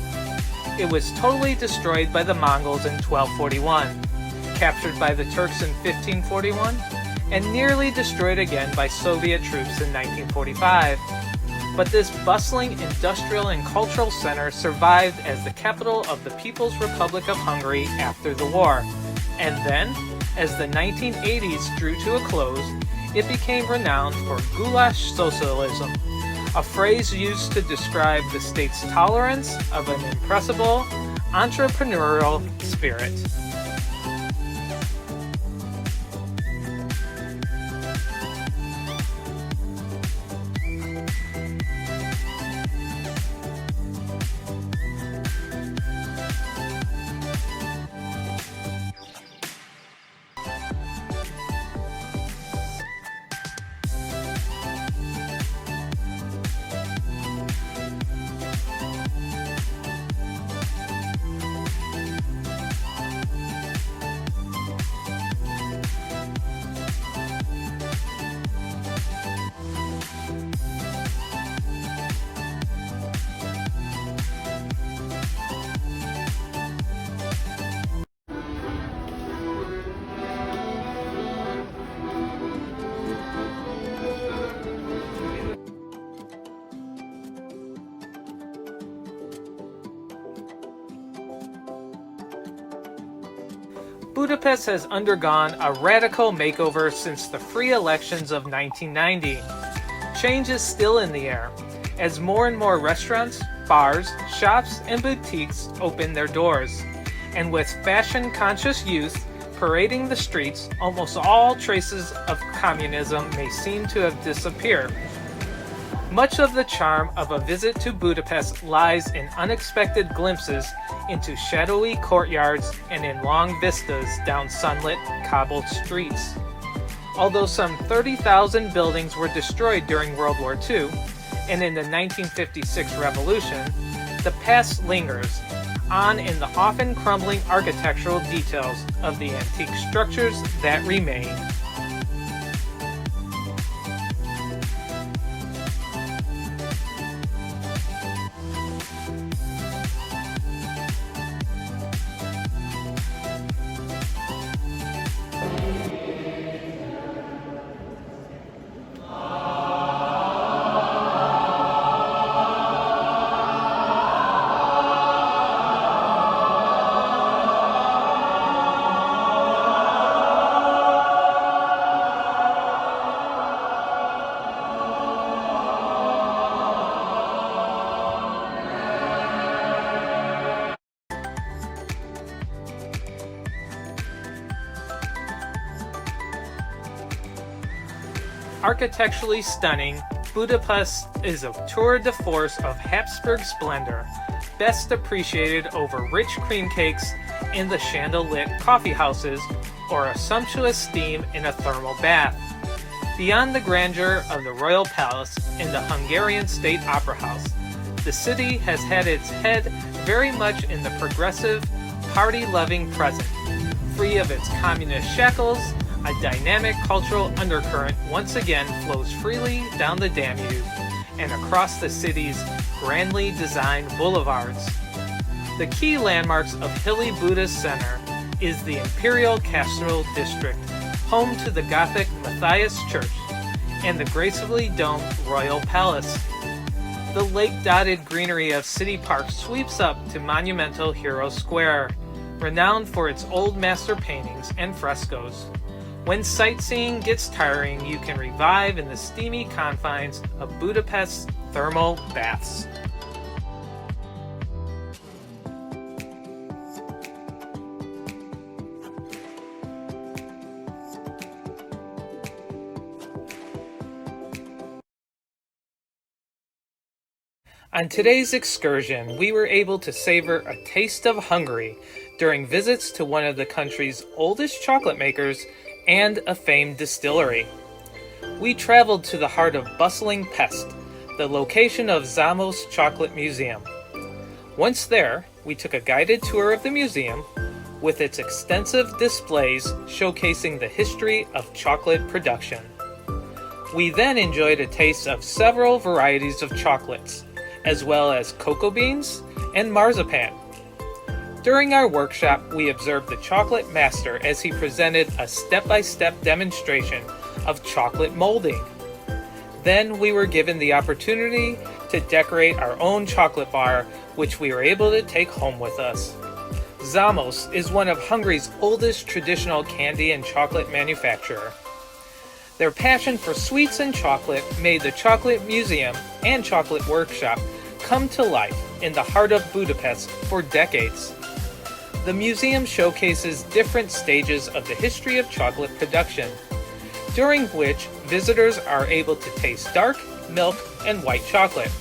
It was totally destroyed by the Mongols in 1241, captured by the Turks in 1541, and nearly destroyed again by Soviet troops in 1945. But this bustling industrial and cultural center survived as the capital of the People's Republic of Hungary after the war. And then, as the 1980s drew to a close, it became renowned for goulash socialism, a phrase used to describe the state's tolerance of an impressible, entrepreneurial spirit. Budapest has undergone a radical makeover since the free elections of 1990. Change is still in the air, as more and more restaurants, bars, shops, and boutiques open their doors. And with fashion-conscious youth parading the streets, almost all traces of communism may seem to have disappeared. Much of the charm of a visit to Budapest lies in unexpected glimpses into shadowy courtyards and in long vistas down sunlit, cobbled streets. Although some 30,000 buildings were destroyed during World War II and in the 1956 revolution, the past lingers on in the often crumbling architectural details of the antique structures that remain. Architecturally stunning, Budapest is a tour de force of Habsburg splendor, best appreciated over rich cream cakes in the candle-lit coffee houses or a sumptuous steam in a thermal bath. Beyond the grandeur of the Royal Palace and the Hungarian State Opera House, the city has had its head very much in the progressive, party-loving present. Free of its communist shackles, a dynamic cultural undercurrent once again flows freely down the Danube and across the city's grandly designed boulevards. The key landmarks of hilly Buda's center is the Imperial Castle District, home to the Gothic Matthias Church, and the gracefully domed Royal Palace. The lake-dotted greenery of City Park sweeps up to monumental Hero Square, renowned for its old master paintings and frescoes. When sightseeing gets tiring, you can revive in the steamy confines of Budapest's thermal baths. On today's excursion, we were able to savor a taste of Hungary during visits to one of the country's oldest chocolate makers and a famed distillery. We traveled to the heart of bustling Pest, the location of Zamos Chocolate Museum. Once there, we took a guided tour of the museum with its extensive displays showcasing the history of chocolate production. We then enjoyed a taste of several varieties of chocolates, as well as cocoa beans and marzipan. During our workshop, we observed the chocolate master as he presented a step-by-step demonstration of chocolate molding. Then we were given the opportunity to decorate our own chocolate bar, which we were able to take home with us. Zamos is one of Hungary's oldest traditional candy and chocolate manufacturer. Their passion for sweets and chocolate made the Chocolate Museum and Chocolate Workshop come to life in the heart of Budapest for decades. The museum showcases different stages of the history of chocolate production, during which visitors are able to taste dark, milk, and white chocolate,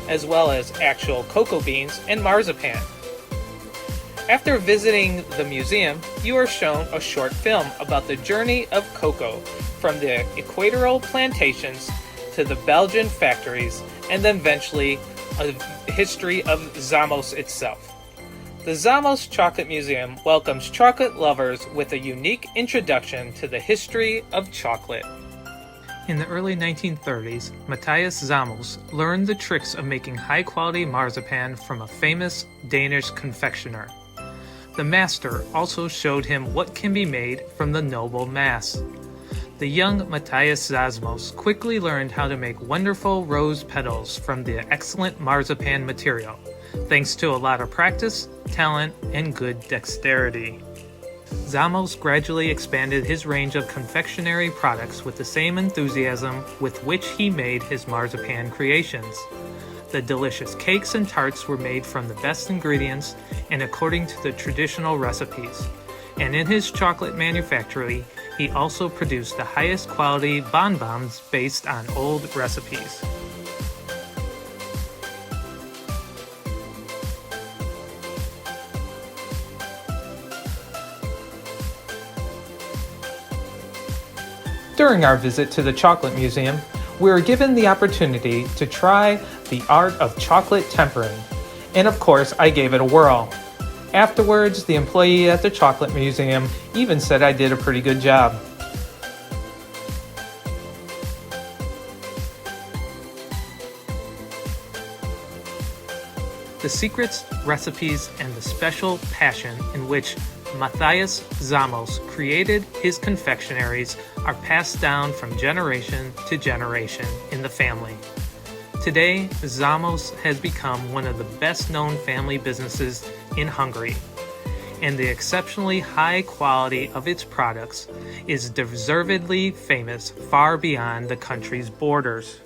as well as actual cocoa beans and marzipan. After visiting the museum, you are shown a short film about the journey of cocoa from the equatorial plantations to the Belgian factories, and then eventually a history of Zamos itself. The Zamos Chocolate Museum welcomes chocolate lovers with a unique introduction to the history of chocolate. In the early 1930s, Matthias Zamos learned the tricks of making high-quality marzipan from a famous Danish confectioner. The master also showed him what can be made from the noble mass. The young Matthias Zamos quickly learned how to make wonderful rose petals from the excellent marzipan material, thanks to a lot of practice, talent, and good dexterity. Zamos gradually expanded his range of confectionery products with the same enthusiasm with which he made his marzipan creations. The delicious cakes and tarts were made from the best ingredients and according to the traditional recipes. And in his chocolate manufactory, he also produced the highest quality bonbons based on old recipes. During our visit to the Chocolate Museum, we were given the opportunity to try the art of chocolate tempering, and of course I gave it a whirl. Afterwards, the employee at the Chocolate Museum even said I did a pretty good job. The secrets, recipes, and the special passion in which Matthias Zamos created his confectionaries are passed down from generation to generation in the family. Today, Zamos has become one of the best-known family businesses in Hungary, and the exceptionally high quality of its products is deservedly famous far beyond the country's borders.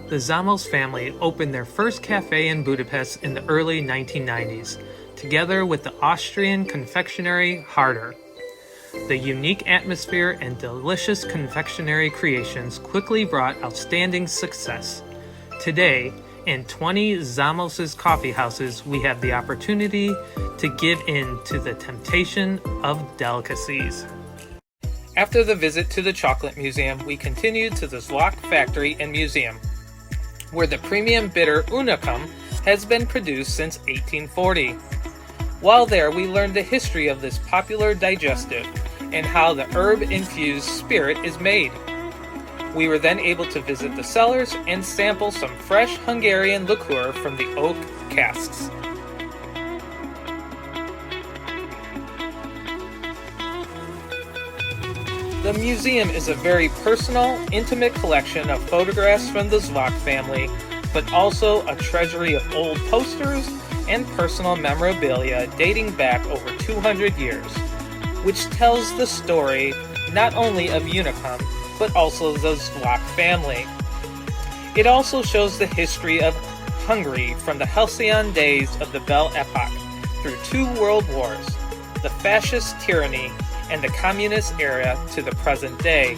The Zamos family opened their first cafe in Budapest in the early 1990s, together with the Austrian confectionery Harder. The unique atmosphere and delicious confectionery creations quickly brought outstanding success. Today, in 20 Zamos' coffee houses, we have the opportunity to give in to the temptation of delicacies. After the visit to the Chocolate Museum, we continued to the Zlak factory and museum, where the premium bitter Unicum has been produced since 1840. While there, we learned the history of this popular digestive and how the herb-infused spirit is made. We were then able to visit the cellars and sample some fresh Hungarian liqueur from the oak casks. The museum is a very personal, intimate collection of photographs from the Zvok family, but also a treasury of old posters and personal memorabilia dating back over 200 years, which tells the story not only of Unicum, but also the Zvok family. It also shows the history of Hungary from the halcyon days of the Belle Epoque through 2 world wars, the fascist tyranny, and the communist era to the present day.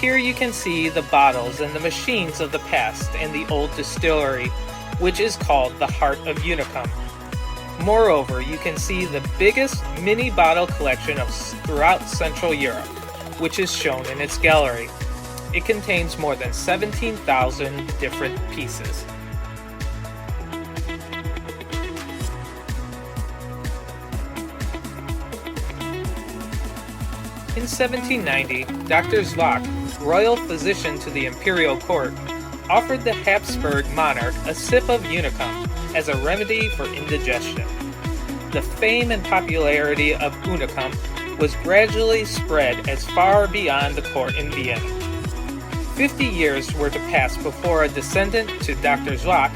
Here you can see the bottles and the machines of the past and the old distillery, which is called the Heart of Unicum. Moreover, you can see the biggest mini bottle collection of throughout Central Europe, which is shown in its gallery. It contains more than 17,000 different pieces. In 1790, Dr. Zvok, royal physician to the imperial court, offered the Habsburg monarch a sip of Unicum as a remedy for indigestion. The fame and popularity of Unicum was gradually spread as far beyond the court in Vienna. 50 years were to pass before a descendant to Dr. Zvok,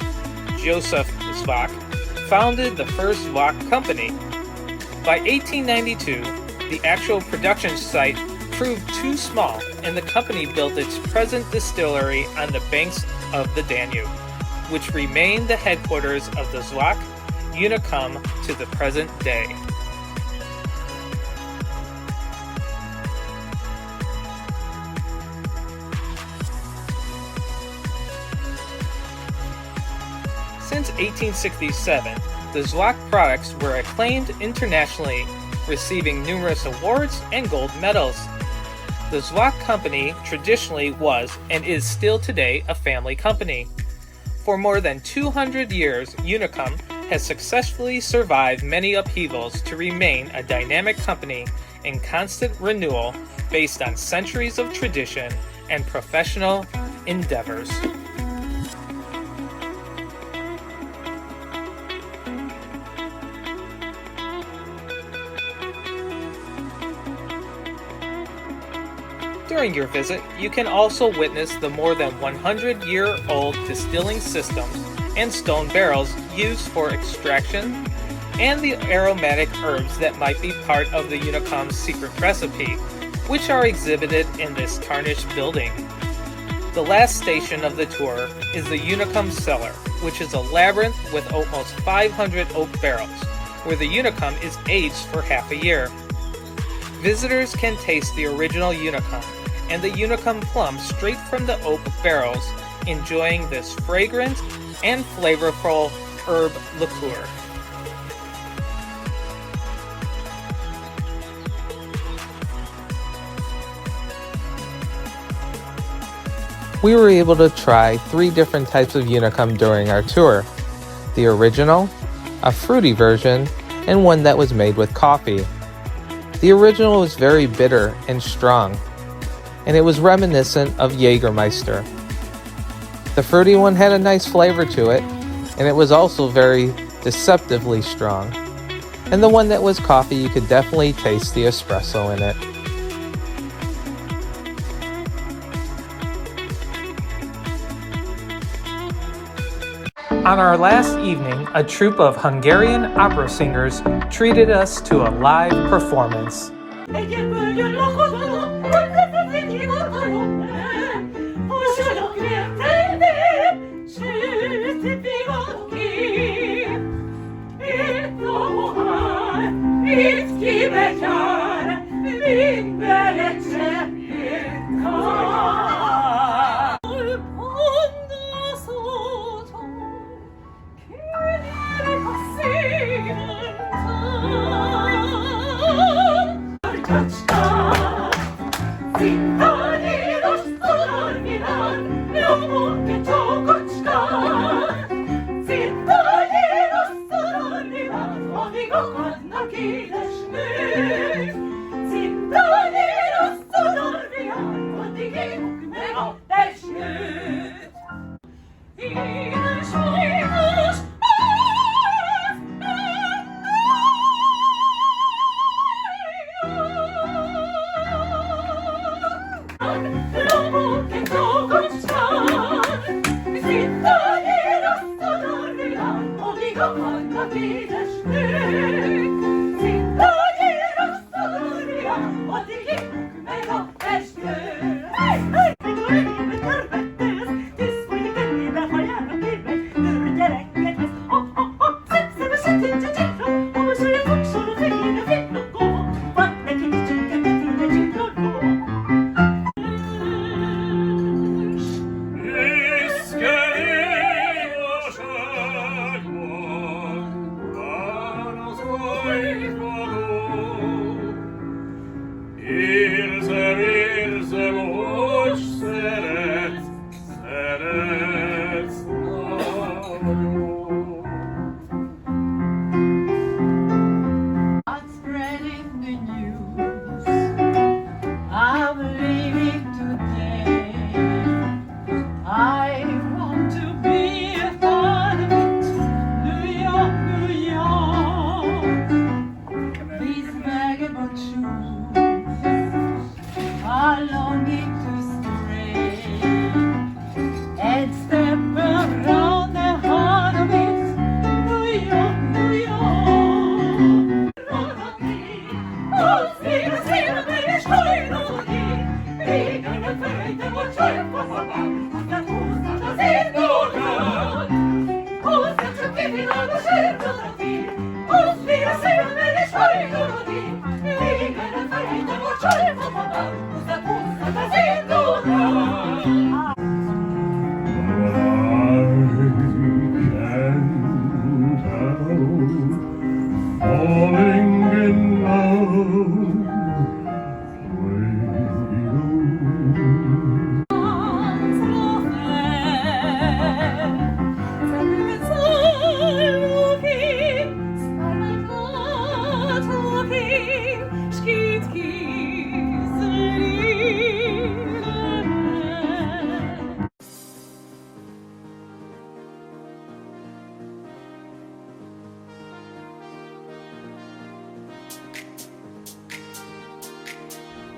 Joseph Zvok, founded the first Zvok company. By 1892, the actual production site proved too small, and the company built its present distillery on the banks of the Danube, which remained the headquarters of the Zvok Unicum to the present day. Since 1867, the Zvok products were acclaimed internationally, receiving numerous awards and gold medals. The Zvok company traditionally was and is still today a family company. For more than 200 years, Unicum has successfully survived many upheavals to remain a dynamic company in constant renewal based on centuries of tradition and professional endeavors. During your visit, you can also witness the more than 100-year-old distilling systems and stone barrels used for extraction, and the aromatic herbs that might be part of the Unicum's secret recipe, which are exhibited in this tarnished building. The last station of the tour is the Unicum cellar, which is a labyrinth with almost 500 oak barrels, where the Unicum is aged for half a year. Visitors can taste the original Unicum and the Unicum plum straight from the oak barrels, enjoying this fragrant and flavorful herb liqueur. We were able to try 3 different types of Unicum during our tour: the original, a fruity version, and one that was made with coffee. The original was very bitter and strong, and it was reminiscent of Jägermeister. The fruity one had a nice flavor to it, and it was also very deceptively strong. And the one that was coffee, you could definitely taste the espresso in it. On our last evening, a troupe of Hungarian opera singers treated us to a live performance.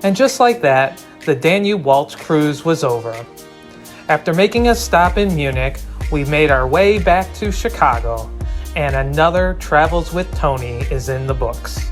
And just like that, the Danube Waltz cruise was over. After making a stop in Munich, we made our way back to Chicago, and another Travels with Tony is in the books.